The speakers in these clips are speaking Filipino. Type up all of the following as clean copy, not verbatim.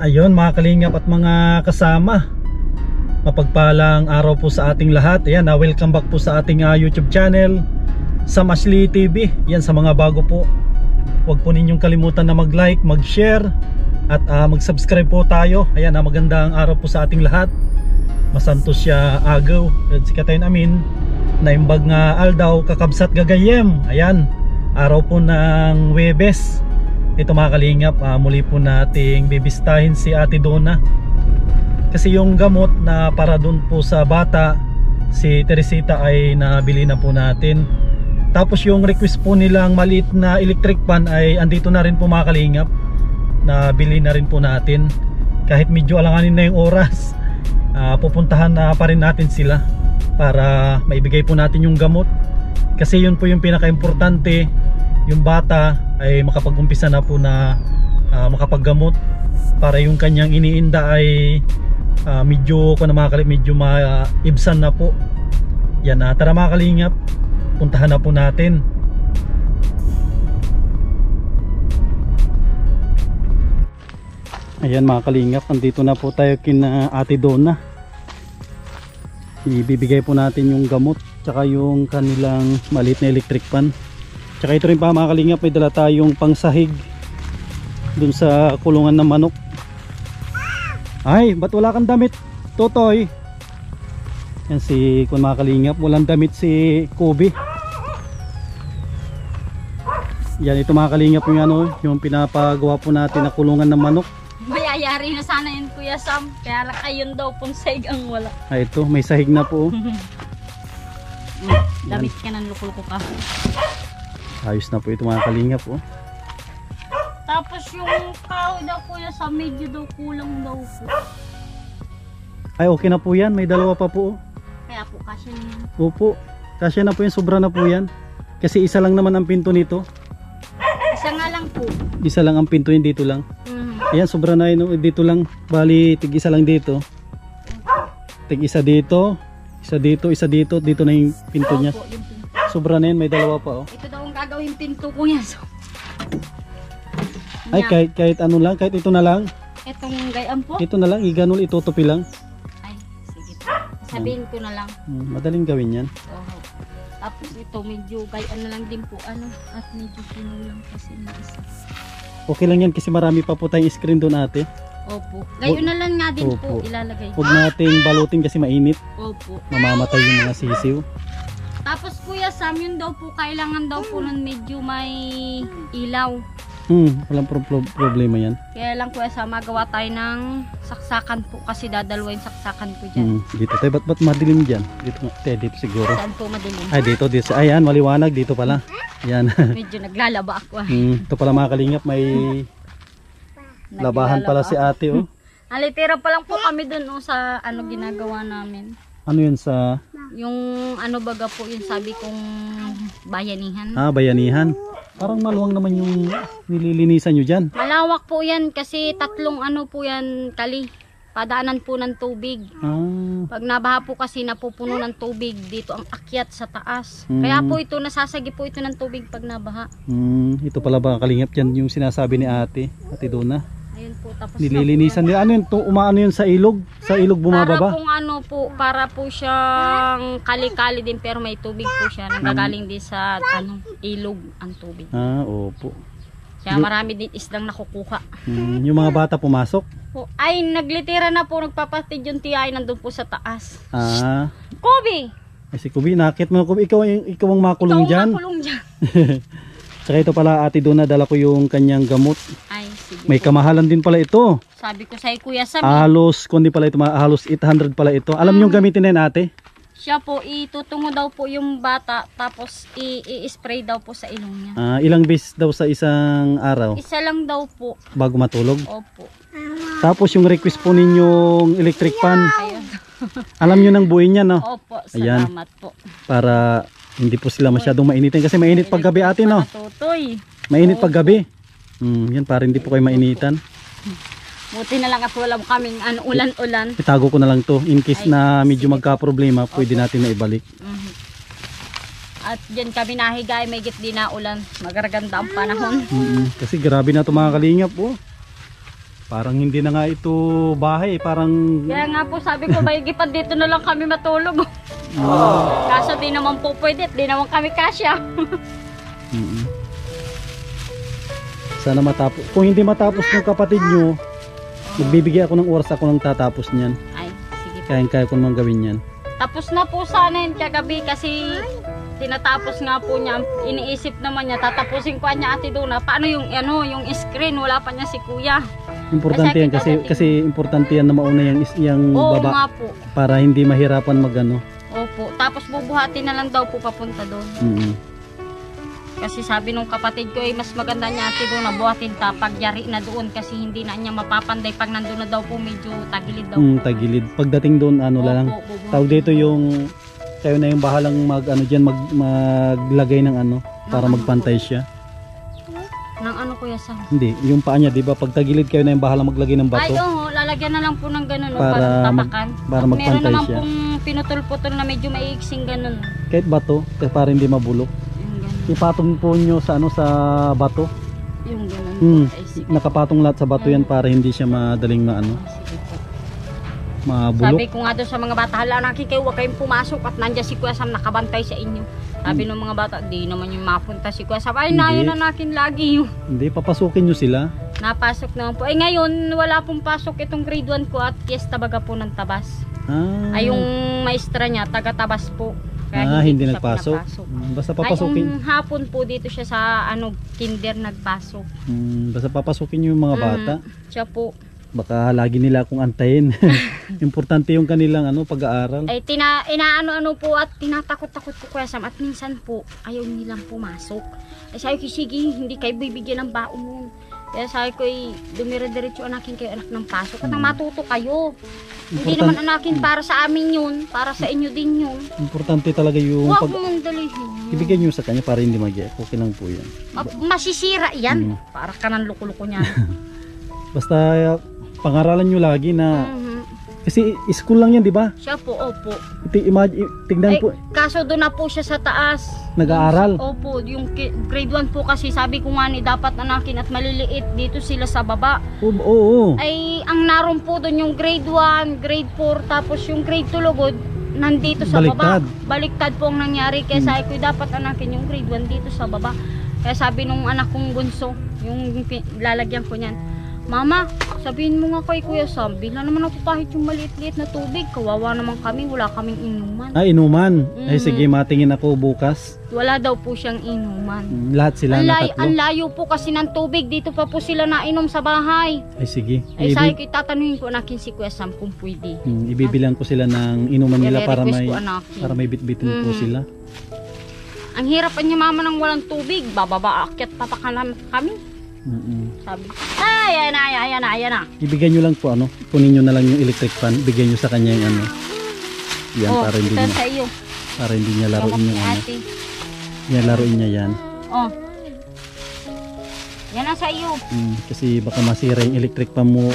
Ayun mga kalingap at mga kasama, mapagpalang araw po sa ating lahat. Ayan, welcome back po sa ating YouTube channel, Sam Ashley TV. Yan, sa mga bago po, huwag po ninyong kalimutan na mag-like, mag-share at mag-subscribe po tayo. Ayan, magandang araw po sa ating lahat. Masantos siya agaw si katayin amin na imbag nga aldaw kakabsat gagayem. Ayan, araw po ng Huwebes. Ito mga kalingap, muli po nating bibistahin si Ate Donna kasi yung gamot na para dun po sa bata, si Teresita, ay nabili na po natin. Tapos yung request po nilang maliit na electric fan ay andito na rin po mga kalingap, nabili na rin po natin. Kahit medyo alanganin na yung oras, pupuntahan na pa rin natin sila para maibigay po natin yung gamot, kasi yun po yung pinaka-importante, yung bata ay makapag-umpisa na po na makapaggamot para yung kanyang iniinda ay medyo maibsan na po. Yan, tara mga kalingap, puntahan na po natin. Ayan mga kalingap, andito na po tayo kina Ate Donna. Ibibigay po natin yung gamot tsaka yung kanilang maliit na electric fan. Tsaka ito rin pa mga kalingap, may dala tayong pangsahig dun sa kulungan ng manok. Ay, ba't wala kang damit, Totoy? Yan si mga kalingap, walang damit si Kobe. Yan, ito mga kalingap yung yung pinapagawa po natin na kulungan ng manok. Mayayari na sana yun Kuya Sam, kaya lang ayun daw pong sahig ang wala. Ay, ito may sahig na po. Damit ka ng luko-luko ka. Ayos na po ito mga kalingap. Tapos yung kahoy daw Kuya Sam, medyo daw kulang daw po. Ay, okay na po yan, may dalawa pa po. Kaya po kasya niyan. Opo, kasya na po yan, sobra na po yan. Kasi isa lang naman ang pinto nito. Isa nga lang po. Isa lang ang pinto yun, dito lang. Ayan, sobra na yun, dito lang. Bali, tig isa lang dito. Tig isa dito, isa dito, isa dito. Dito na yung pinto niya. Sobra na yun, may dalawa pa. Ito daw ang gagawin pinto Kuya Sam. Ay, kahit ano lang, kahit ito na lang. Itong gayaan po? Ito na lang, iganol, itutupi lang. Ay, sige po. Sabihin ko na lang. Madaling gawin yan. Tapos ito, medyo gayaan na lang din po. At medyo kinulang kasi ng isa. Okay lang yan kasi marami pa po tayong screen doon ate. Opo. Gayon na lang nga din po ilalagay. Huwag nating balutin kasi mainit. Opo. Mamamatay yung mga sisiw. Tapos Kuya Sam, yun daw po, kailangan daw po nun medyo may ilaw. Walang problema yan. Kaya lang Kuya Sam, magawa tayo ng saksakan po kasi dadalawa yung saksakan ko dyan. Dito tayo, ba't madilim dyan? Dito siguro. Saan po madilim? Ay, dito. Ayan, maliwanag. Dito pala. Yan. Medyo naglalaba ako. Ito pala mga kalingap, may labahan pala si ate. Alitira pa lang po kami dun sa ginagawa namin. Ano yun sa? Yung baga po yun, sabi kong bayanihan. Bayanihan. Parang maluwang naman yung nililinisan nyo dyan. Malawak po yan kasi tatlong po yan kali. Padaanan po ng tubig. Pag nabaha po kasi napupuno ng tubig, dito ang akyat sa taas. Kaya po ito, nasasagi po ito ng tubig pag nabaha. Ito pala ba kalingap yan yung sinasabi ni Ate Donna? Ayun po, tapos nililinisan nila. Ano yun? Umaano yun sa ilog? Sa ilog bumababa? Para po siyang kali-kali din pero may tubig po siya. Nanggagaling din sa ilog ang tubig. Opo. Kaya marami din isdang nakukuha. Yung mga bata pumasok? Ay, naglitira na po, nagpapatid yung tiyay nandun po sa taas. Kobe! Ay, si Kobe, nakit mo na Kobe. Ikaw ang makulong dyan. Ikaw ang makulong dyan. Tsaka ito pala Ate Donna, dala ko yung kanyang gamot. Ay, sige. May kamahalan din pala ito. Sabi ko sa'yo Kuya Sam. Halos 800 pala ito. Alam nyo gamitin na yun ate? Siya po, itutungo daw po yung bata, tapos i-spray daw po sa ilong niya. Ilang beses daw sa isang araw? Isa lang daw po. Bago matulog? Opo. Tapos yung request po ninyong electric fan. Ayun. Alam nyo nang buuin yan, no? Opo, salamat po. Para hindi po sila masyadong mainitin. Kasi mainit pag gabi ate, no? Tutoy. Mainit pag gabi. Yan, para hindi po kayo mainitan. Buti na lang at wala kaming ulan-ulan. Itago ko na lang to in case na medyo magka-problema, pwede natin na ibalik. At dyan kami nahiga, may git di na ulan. Magaraganda ang panahon. Kasi grabe na ito mga kalingap. Parang hindi na nga ito bahay, parang... Kaya nga po sabi ko, maigipad dito na lang kami matulog. Kaso di naman po pwede, di naman kami kasya. Sana matapos. Kung hindi matapos ng kapatid nyo, magbibigay ako ng oras, ako lang tatapos niyan. Ay, sige po. Kaya ko naman gawin yan. Tapos na po sana yun kagabi kasi tinatapos nga po niya. Iniisip naman niya, tatapusin ko niya Ate Duna. Paano yung, yung screen? Wala pa niya si Kuya. Importante yan kasi importante yan na mauna yung Oo baba. nga po. Para hindi mahirapan magano. Opo. Tapos bubuhatin na lang daw po papunta doon. Kasi sabi nung kapatid ko, mas maganda niya Ate Duna, buhatin ta pagyari na doon kasi hindi na niya mapapanday pag nandun na daw po medyo tagilid daw po. Tagilid. Pagdating doon ano lang. Tawag dito yung kayo na yung bahalang maglagay ng ano para magpantay siya. Nang ano Kuya Sam? Hindi, yung paa niya, 'di ba? Pag tagilid kayo na yung bahalang maglagay ng bato. Ay, oo, lalagyan na lang po ng ganun para tapakan. Para magpantay meron naman siya. Pong pinutol-putol na medyo maiiksing ganun. Kahit bato, para hindi mabulok. Ipatong po nyo sa ano sa bato. Yung ganun. Nakapatong lahat sa bato yan para hindi siya madaling mabulok. Sabi ko nga doon sa mga bata, hala nakin kayo, huwag kayong pumasok at nandiyan si Kuya Sam nakabantay sa inyo. Sabi ng mga bata, di naman yung mapunta si Kuya Sam. Ay, nayo na nakin lagi yun. Hindi, papasukin nyo sila. Napasok naman po. Ay ngayon, wala pong pasok itong grade 1 ko at yes, tabaga po ng Tabas. Ay, yung maestra niya, taga Tabas po. Kaya hindi nagpasok. Basta papasukin. Ay, hapon po dito siya sa kinder nagpasok. Basta papasukin nyo yung mga bata. Siya po. Baka lagi nila akong antayin. Importante yung kanilang pag-aaral. Ay inaano po at tinatakot-takot ko Kuya Sam at minsan po ayaw nilang pumasok. Ay sabi ko, sige, hindi kayo bibigyan ng baon. Kaya sabi ko, dumire-diretso anakin kayo anak ng pasok at nang matuto kayo. Hindi naman anakin para sa amin yun, para sa inyo din yun. Importante talaga yung huwag mong dalihin. Ibigay nyo sa kanya para hindi mag-iyak. Okay lang po yan. Masisira yan. Para ka ng luko-luko niyan. Basta pangaralan nyo lagi na kasi school lang yan, di ba? Siya po, opo. Tignan po. Kaso doon na po siya sa taas. Nag-aaral? Opo, yung grade 1 po kasi sabi ko nga ni dapat anakin at maliliit dito sila sa baba. Oo. Ay, ang naroon po doon yung grade 1, grade 4, tapos yung grade 2 lugod, nandito sa baba. Baliktad po ang nangyari. Kaya sabi ko dapat anakin yung grade 1 dito sa baba. Kaya sabi nung anak kong bunso, yung lalagyan ko niyan, Mama, sabihin mo nga kay Kuya Sam, bila naman ako kahit yung maliit-liit na tubig. Kawawa naman kami, wala kaming inuman. Inuman? Ay sige, matingin ako bukas. Wala daw po siyang inuman. Lahat sila na tatlo? Ang layo po kasi ng tubig. Dito pa po sila nainom sa bahay. Ay sige. Ay sabi ko, tatanungin ko nakin si Kuya Sam kung pwede. Ibibilang ko sila ng inuman nila para may bitbitin po sila. Ang hirap niya mama nang walang tubig. Bababa, akyat pa kami. Sabi, ayan na. Ibigay nyo lang po kunin nyo na lang yung electric fan, bigyan nyo sa kanya yung yan para hindi niya sa iyo. Para hindi niya laruin yung yan, laruin niya yan. Yan ang sa iyo. Kasi baka masira yung electric fan mo.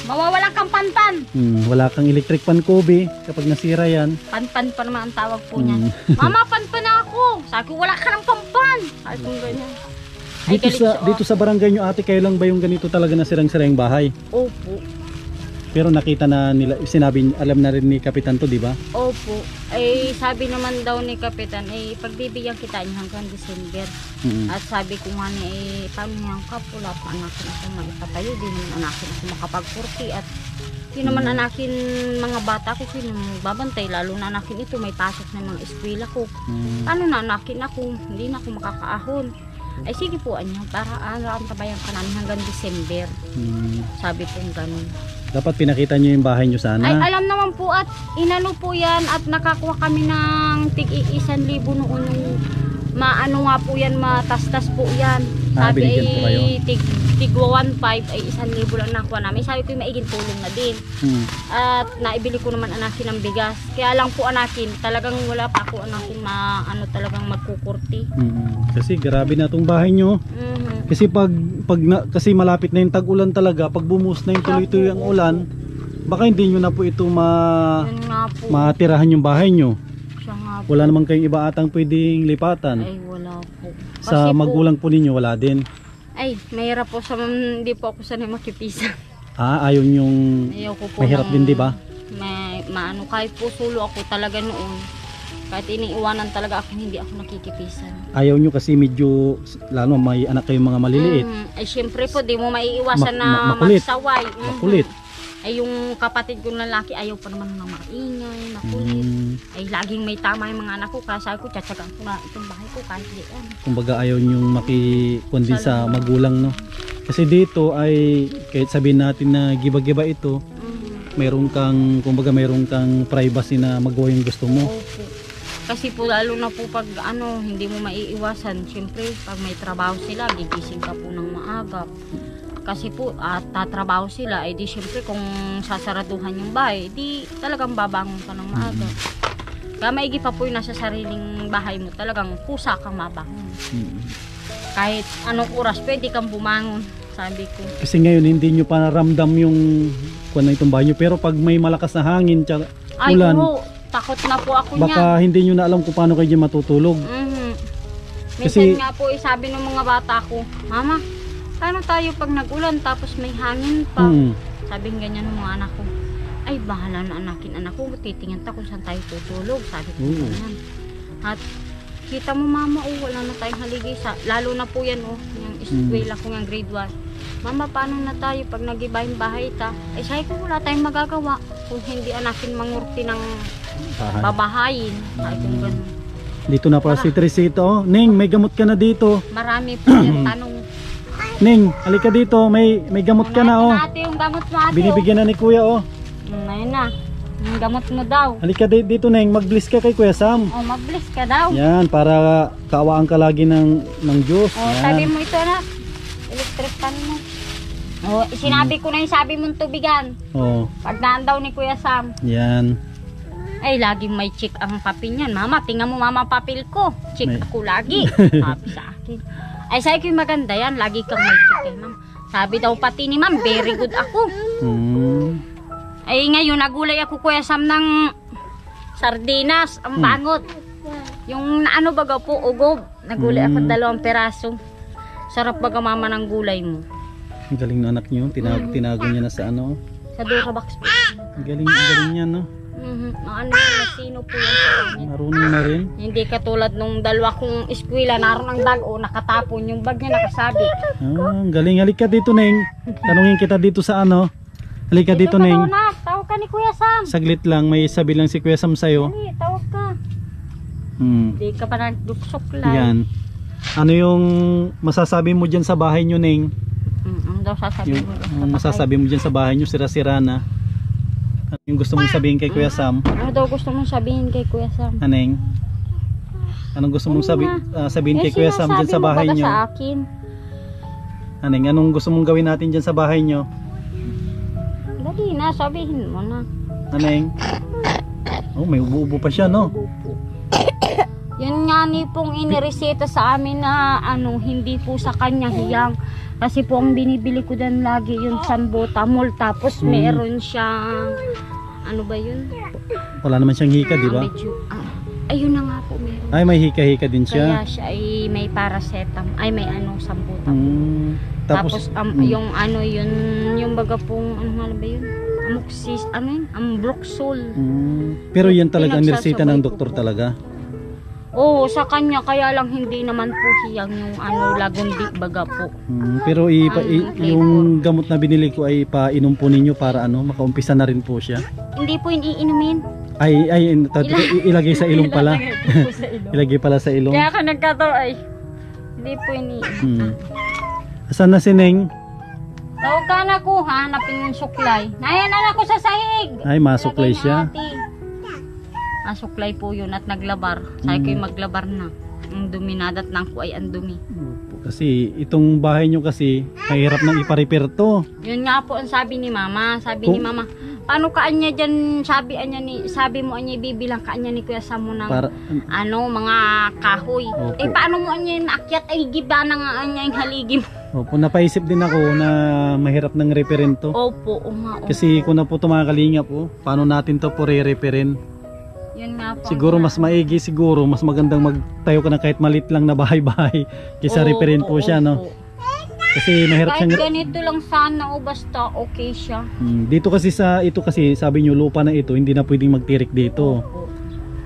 Mawawalan kang panpan. Wala kang electric fan, Kobe, kapag nasira yan. Panpan pa naman ang tawag po niyan. Mama, panpan na ako. Sabi ko, wala ka ng panpan. Sabi ko ganyan. Dito sa barangay nyo ate, kayo lang ba yung ganito talaga na sirang-sira yung bahay? Opo. Pero nakita na nila, alam na rin ni Kapitan to, di ba? Opo. Ay sabi naman daw ni Kapitan, pagbibigyan kita niya hanggang December. At sabi ko nga ni, paano niyang kap, wala pa anakin ako maipatayo, di naman anakin ako makapagkurti at di naman anakin mga bata ko, sino babantay, lalo na anakin ito, may pasok na mga eskwela ko. Paano na anakin ako, hindi na ako makakaahon. Ay sige po para ang tabayan ka namin hanggang December. Sabi po ganun. Dapat pinakita nyo yung bahay nyo sana. Ay alam naman po at inano po yan at nakakuha kami ng tig-1,000 noon yung maano nga po yan, matastas po yan. Sabi ay tig-1,500 ay 1,000 lang nakuha namin. Sabi ko maiging tulong na din. At naibili ko naman anakin ng bigas. Kaya lang po anakin, talagang wala pa ako anakin talagang magkukurti. Kasi grabe na tong bahay nyo. Kasi kasi malapit na yung tag-ulan talaga, pag bumuhos na yung tuloy-tuloy ang ulan, baka hindi nyo na po ito matirahan yung bahay nyo. Wala naman kayong iba atang pwedeng lipatan. Ay wala po. Sa magulang po ninyo wala din. Ay mahirap po, hindi po ako sanay makipisan. Ayaw yung Ayaw ko po mahirap din, di ba? Maano, kahit po solo ako talaga noon. Kahit iniiwanan talaga ako, hindi ako nakikipisan. Ayaw nyo kasi medyo, lalo may anak kayong mga maliliit. Ay syempre po, di mo maiiwasan na makulit. magsaway. Makulit. Ay yung kapatid kong lalaki, ayaw pa naman na maingay, makulit. Ay laging may tama yung mga anak ko. Kaya sabi ko, tsatsagaan ko na itong bahay ko kahit di yan. Kumbaga ayaw nyong makikundi sa magulang, no? Kasi dito ay, kahit sabihin natin na giba-giba ito, mayroon kang, kumbaga mayroon kang privacy na magawa yung gusto mo. Opo. Kasi po lalo na po pag ano, hindi mo maiiwasan. Siyempre, pag may trabaho sila, gigising ka po ng maaga. Kasi po, tatrabaho sila, di siyempre kung sasaraduhan yung bahay, di talagang babangon ka ng maaga. Kaya maigi pa po yung nasa sariling bahay mo, talagang kusa kang mabangon. Kahit anong oras, pwede kang bumangon, sabi ko. Kasi ngayon, hindi nyo pa naramdam yung kuwan na itong bahay nyo. Pero pag may malakas na hangin, tsaka ulan, takot na po ako baka niyan. hindi nyo na alam kung paano kayo dyan matutulog. Minsan nga po, sabi ng mga bata ko, Mama, paano tayo pag nag-ulan tapos may hangin pa? Sabi ganyan ng mga anak ko, ay bahala na anak ko, titingin ta kung saan tayo tutulog. Sabi ko ganyan. At kita mo mama, wala na tayong haligi sa, lalo na po yan yung eskwela ko yung grade 1. Mama, paano na tayo pag nag-iba yung bahay ta? Ay sabi ko, wala tayong magagawa kung hindi anakin mangurti ng babahayin. Sabi ko ganun. Dito na pala si Tresito. Ning, may gamot ka na dito. Marami po yung tanong. Ning, halika dito, may gamot ka na Ate, yung gamot mo ate. Binibigyan na ni Kuya Ayun na. Yung gamot mo daw. Halika dito Ning, mag-bless ka kay Kuya Sam. Mag-bless ka daw. Yan, para kaawaan ka lagi ng Diyos. Sabi mo ito na. Electric pan mo. Sinabi ko na yung sabi mong tubigan. Pagdaan daw ni Kuya Sam. Yan. Ay, laging may check ang papel niyan. Mama, tingnan mo mama papel ko. Check ako lagi. Sabi sa akin. Ay, sabi ko yung maganda yan. Lagi kang may check ma'am. Sabi daw pati ni ma'am, very good ako. Ay, ngayon, nagulay ako Kuya Sam ng sardinas. Ang bangot. Yung ano baga po, ugob. Nagulay ako 2 peraso. Sarap baga mama ng gulay mo. Ang galing na anak niyo. Tinago niya na sa ano. Sa Durabox po. Ang galing niya, no? Ano yung sino po yan sa kanya. Marunong na rin. Hindi katulad nung 2 kong eskwela, naroon ang bag, nakatapon yung bag niya, nakasabi. Ang galing. Halika dito, Neng. Tanungin kita dito sa ano. Halika dito, Neng. Tawag ka ni Kuya Sam. Saglit lang, may sabi lang si Kuya Sam sa'yo. Dali, tawag ka. Hindi ka pa nagduksok lang. Yan. Ano yung masasabi mo dyan sa bahay nyo, Neng? Ano daw sasabihin mo? Yung masasabi mo dyan sa bahay nyo, sira-sira na. Ano yung gusto mong sabihin kay Kuya Sam? Ano daw gusto mong sabihin kay Kuya Sam? Aneng? Anong gusto mong sabihin kay Kuya Sam dyan sa bahay nyo? Sa akin. Aneng, anong gusto mong gawin natin dyan sa bahay nyo? Dali na, sabihin mo na. Aneng? May ubo-ubo pa siya, no? Yun nga ni pong inireseta sa amin na hindi po sa kanya hiyang. Kasi po ang binibili ko din lagi yung Sambutamol. Tapos meron siyang, ano ba yun? Wala naman siyang hika, di ba? Ayun na nga po meron. Ay, may hika-hika din siya. Kaya siya ay may paracetamol. Ay, may Sambutamol. Tapos yung yung baga pong, ano ba yun? Amoxis, Ambroxol. Pero yan talaga ang nireseta ng doktor talaga? Oo, sa kanya, kaya lang hindi naman po hiyang yung lagundi baga po. Pero yung gamot na binili ko ay painom po ninyo para makaumpisa na rin po siya? Hindi po iinumin. Ilagay sa ilong pala. Ilagay pala sa ilong. Kaya ka nagkataon ay hindi po iniinom. Asan na si Neng? Tawag ka na ko, hanapin yung suklay. Nayan na ako sa sahig. Ay, masuklay siya. Suklay po yun at naglabar. Sabi ko yung maglabar na. Ang duminadat ng ko ay ang dumi. Kasi itong bahay nyo kasi mahirap nang ipa-repair to. Yun nga po ang sabi ni mama. Sabi ni mama, paano ka anya dyan, sabi mo anya ibibilang ka anya ni Kuya Sam mo ng mga kahoy. Opo. Paano mo anya yung naakyat ay giba na nga anya yung haligi mo. Opo, napaisip din ako na mahirap nang reparin to. Opo. Kasi kung na po tumakalinga po, paano natin to po re-reparin? Yun nga po. Siguro mas maigi, mas magandang magtayo ka na kahit malit lang na bahay-bahay kaysa reparin po siya, no? Kasi mahirap Kahit siyang... ganito lang sana o basta okay siya. Dito kasi ito kasi sabi nyo lupa na ito, hindi na pwedeng magtirik dito. Opo.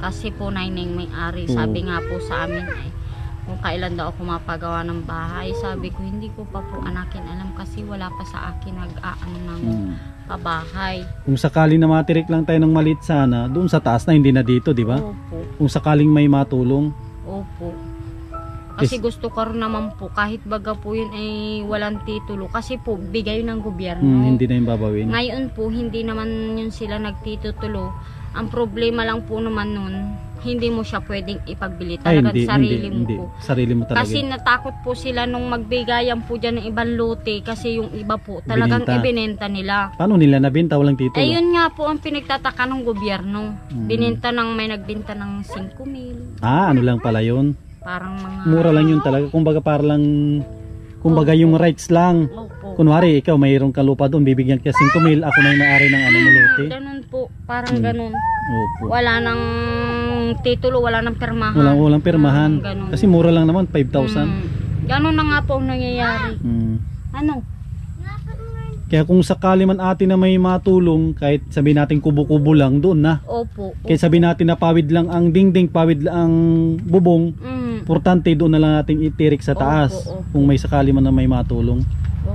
Kasi po Naineng may-ari, Oo. sabi nga po sa amin ay kung kailan daw ako mapagawa ng bahay. Sabi ko hindi ko pa po anakin alam kasi wala pa sa akin nag-aano ng pabahay. Kung sakali na matirik lang tayo ng maliit sana, doon sa taas na, hindi na dito, di ba? Opo. Kung sakaling may matulong. Opo. Kasi gusto ko rin naman po kahit baga po yun ay walang titulo kasi po bigay ng gobyerno. Hindi na yung babawin. Ngayon po hindi naman yun sila nagtitutulo. Ang problema lang po naman nun, hindi mo siya pwedeng ipagbili. Talagang sarili mo po. Sarili mo talaga. Kasi natakot po sila nung magbigayan po dyan ng ibang lote kasi yung iba po talagang ibinenta nila. Paano nila nabenta? Walang titulo? Ayun nga po ang pinagtataka ng gobyerno. Binenta ng may nagbenta ng 5,000. Ano lang pala yun? Parang mga... Mura lang yun talaga. Kumbaga para lang... Kumbaga yung rights lang. Opo. Kunwari, ikaw mayroong ka lupa doon, bibigyan ka 5,000, ako na yung may-ari ng ano mo lote. Ganun po. Parang ganun. Opo. Wala nang titulo, wala nang permahan. Walang permahan. Ganun. Kasi mura lang naman, 5,000. Ganun na nga po ang nangyayari. Ano? Kaya kung sakali man atin na may matulong, kahit sabihin natin kubo-kubo lang, doon na. Opo. Kaya sabihin natin na pawid lang ang dingding, pawid lang ang bubong, importante doon na lang natin itirik sa taas. Opo. Kung may sakali man na may matulong.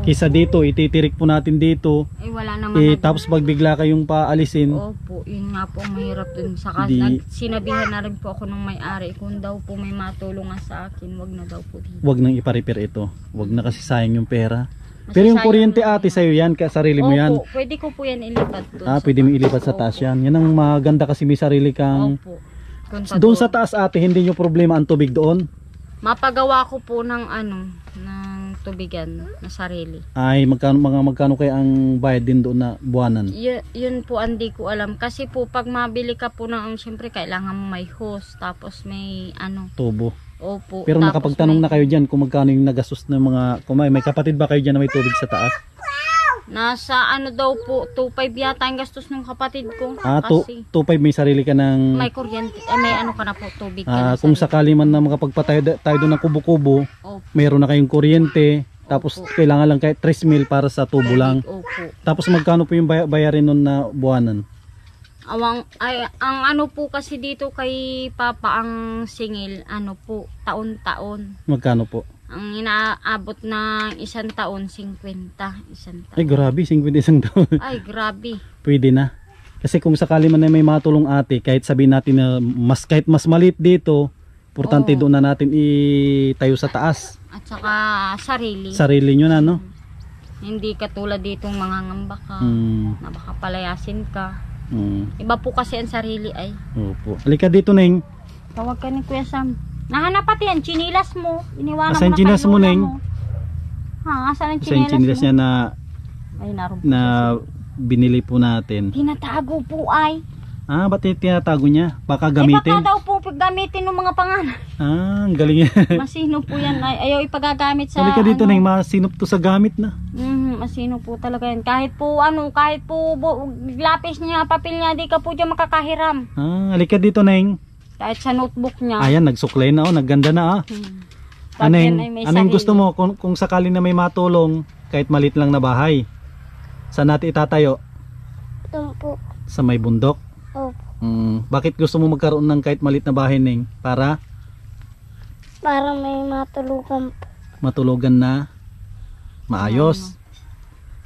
Kisa dito, ititirik po natin dito. Wala naman. Tapos pag bigla kayong paalisin. Opo, yun nga po ang mahirap dun. Saka sinabihan na rin po ako ng may-ari, kung daw po may matulungan sa akin, wag na daw po dito. Wag nang ipa-repair ito. Wag na kasi sayang yung pera. Pero yung kuryente ate sa'yo yan, sarili mo yan. Opo, pwede ko po yan ilipat doon. Pwede mo ilipat sa taas yan. Yan ang maganda kasi may sarili kang... Opo. Doon sa taas ate, hindi nyo problema ang tubig doon? Mapagawa ko po ng ng tubigan na sarili. Ay, magkano kaya ang bayad din doon na buwanan? Yun po hindi ko alam. Kasi po pag mabili ka po ng, siyempre kailangan mo may hose, tapos may tubo. Opo. Pero nakapagtanong na kayo dyan kung magkano yung nagastos ng mga, kung may kapatid ba kayo dyan na may tubig sa taas? Nasa daw po, 2,500 yata ang gastos ng kapatid ko. 2,500 may sarili ka ng... May kuryente, may ka na po, tubig ka na kung sakali man na makapagpatayo tayo doon ng kubo-kubo, mayroon na kayong kuryente, tapos kailangan lang kahit 3,000 para sa tubo lang. Opo. Tapos magkano po yung bayarin nun na buwanan? Ang po kasi dito kay Papa ang singil, po, taon-taon. Magkano po? Ang inaabot ng 1 taon, 50. 1 taon. Ay grabe, 51 taon. Ay grabe. Pwede na. Kasi kung sakali man na may matulong ate, kahit sabihin natin na kahit mas maliit dito, importante doon na natin itayo sa taas. At saka sarili. Sarili nyo na, no? Hindi katulad ditong mga ngamba ka, na baka palayasin ka. Iba po kasi ang sarili ay. Opo. Halika dito, Neng. Tawag ka ni Kuya Sam. Nahanap pati yan, chinilas mo. Iniwanan Asan mo na chinilas mo, Neng? Asan ang Asan yung chinilas niya ay, na binili po natin? Tinatago po ay. Ba't tinatago niya? Baka gamitin? Baka daw po gamitin ng mga pangalan. Ang galing yan. Masino po yan ay. Ayaw ipagagamit sa Halika dito, Neng. Masinop to sa gamit na. Masino po talaga yan. Kahit po lapis niya, papel niya, di ka po dyan makakahiram. Halika dito, Neng. Kahit sa notebook niya. Ayan, nagsuklay na, nagganda na. Anong gusto mo kung sakali na may matulong, kahit malit lang na bahay? Saan natin itatayo? Doon po. Sa may bundok? Opo. Bakit gusto mo magkaroon ng kahit malit na bahay, Neng? Para may matulugan po. Matulugan na maayos.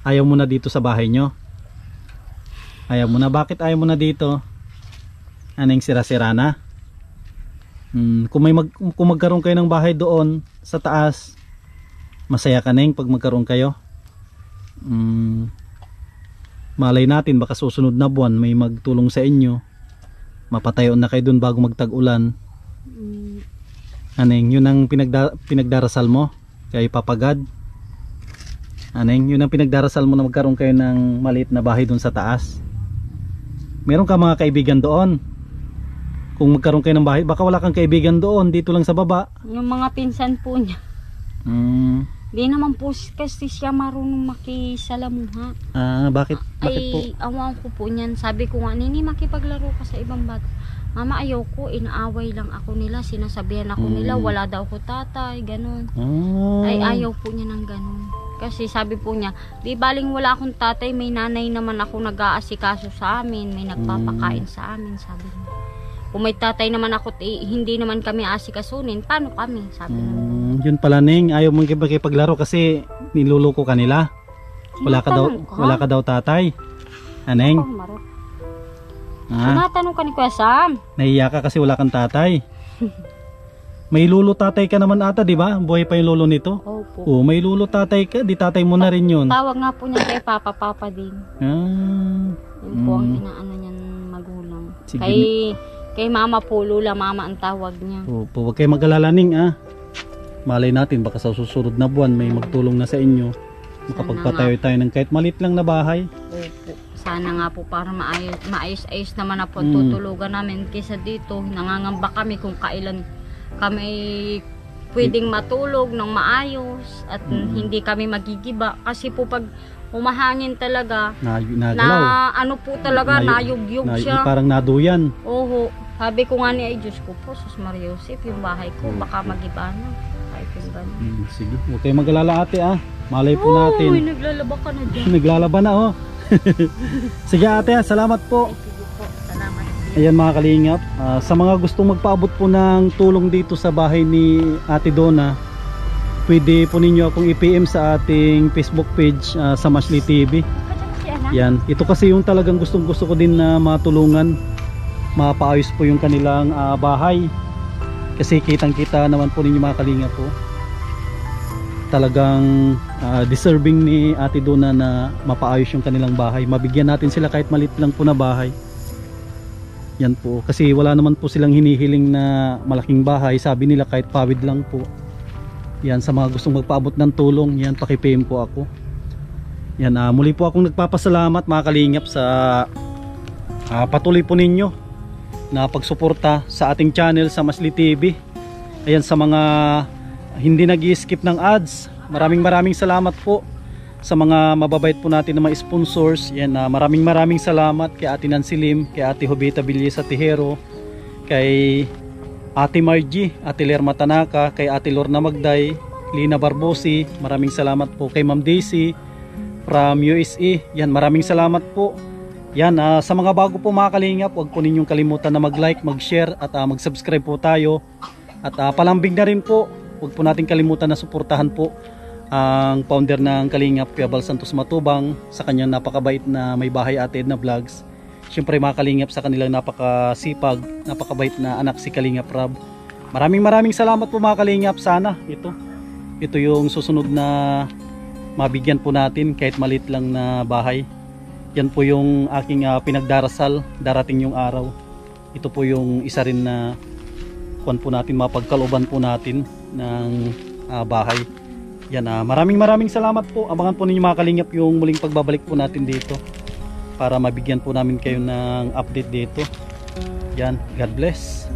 Ayaw mo na dito sa bahay nyo? Ayaw mo na. Bakit ayaw mo na dito? Anong sira-sira na? Kung magkaroon kayo ng bahay doon sa taas, masaya ka, Neng, pag magkaroon kayo? Malay natin baka susunod na buwan may magtulong sa inyo, mapatayon na kayo doon bago magtag-ulan. Aneng, yun ang pinagdarasal mo kay Papa God? Aneng, yun ang pinagdarasal mo na magkaroon kayo ng maliit na bahay doon sa taas? Meron ka mga kaibigan doon? Kung magkaroon kayo ng bahay, baka wala kang kaibigan doon, dito lang sa baba. Yung mga pinsan po niya. Di naman po kasi siya marunong makisalamuha. Bakit po? Awan ko po niyan. Sabi ko nga, Nini, makipaglaro ka sa ibang bata. Mama, ayaw ko, inaaway lang ako nila, sinasabihan ako nila, wala daw ko tatay, ganun. Ay, ayaw po niya ng ganun. Kasi sabi po niya, di baling wala akong tatay, may nanay naman ako nag-aasikaso sa amin, may nagpapakain sa amin, sabi niya. Kung may tatay naman ako, hindi naman kami asikasunin, paano kami, sabi niya. Yun pala, Neng, ayaw mong paglaro kasi niluloko ka nila. Wala ka daw tatay. Aneng? Tinatanong ka ni Kuya Sam. Nahiya ka kasi wala kang tatay. May lulo tatay ka naman ata, di ba? Buhay pa yung lulo nito? Opo. Oo, may lulo tatay ka, di tatay mo na rin yun. Tawag nga po niya kay Papa din. Yun po ang inaano niyan magulang. Sige. Kay Mama po, Lula Mama ang tawag niya. Opo, huwag kayo mag-alala, Ning, malay natin, baka sa susunod na buwan may magtulong na sa inyo. Makapagpatayo tayo ng kahit malit lang na bahay. Opo. Sana nga po para maayos-ayos naman na po tutulugan namin. Kaysa dito, nangangamba kami kung kailan kami pwedeng matulog ng maayos at hindi kami magigiba. Kasi po pag umahangin talaga, ano po talaga, nayugyug siya. Parang naduyan. Oo. Sabi ko nga ni ay Diyos ko po, Sus Maria Josep, yung bahay ko, baka magiba na. Kahit yung ganun. Sige, huwag kayo mag-alala ate Malay po natin. Uy, naglalaba ka na dyan. Naglalaba na Sige ate salamat po. Sige po, salamat. Ayan mga kalingap, sa mga gustong magpaabot po ng tulong dito sa bahay ni Ate Donna, pwede po ninyo akong i-PM sa ating Facebook page sa Mashli TV. Yan, ito kasi yung talagang gustong gusto ko din na matulungan, mapaayos po yung kanilang bahay. Kasi kitang kita naman po ninyo mga kalingap po. Talagang deserving ni Ate Donna na mapaayos yung kanilang bahay. Mabigyan natin sila kahit maliit lang po na bahay. Yan po, kasi wala naman po silang hinihiling na malaking bahay. Sabi nila kahit pawid lang po. Yan, sa mga gustong magpaabot ng tulong, yan, paki-PM po ako. Yan, muli po akong nagpapasalamat mga kalingap sa patuloy po ninyo na pagsuporta sa ating channel sa Mashli TV. Ayan, sa mga hindi nag-i-skip ng ads, maraming salamat po sa mga mababait po natin na mga sponsors. Yan, maraming salamat kay Ate Nancy Lim, kay Ate Jovita Villas Tijero, kay Ate Margie, Ate Lerma Tanaka, kay Ate Lorna Magday, Lina Barbosi, maraming salamat po kay Ma'am Daisy from USA. Yan, maraming salamat po. Yan, sa mga bago po mga kalingap, huwag po ninyong kalimutan na mag-like, mag-share at mag-subscribe po tayo. At palambing na rin po, huwag po natin kalimutan na suportahan po ang founder ng Kalingap, Kuya Bal Santos Matubang, sa kanyang napakabait na May Bahay Ate Edna Vlogs. Siyempre mga kalingap, sa kanilang napakasipag, napakabait na anak si Kalingap Rab. Maraming salamat po mga kalingap. Sana ito yung susunod na mabigyan po natin kahit maliit lang na bahay. Yan po yung aking pinagdarasal, darating yung araw. Ito po yung isa rin na kuwan po natin, mapagkalooban po natin ng bahay. Yan, maraming salamat po. Abangan po ninyo mga kalingap yung muling pagbabalik po natin dito para mabigyan po namin kayo ng update dito. Yan, God bless.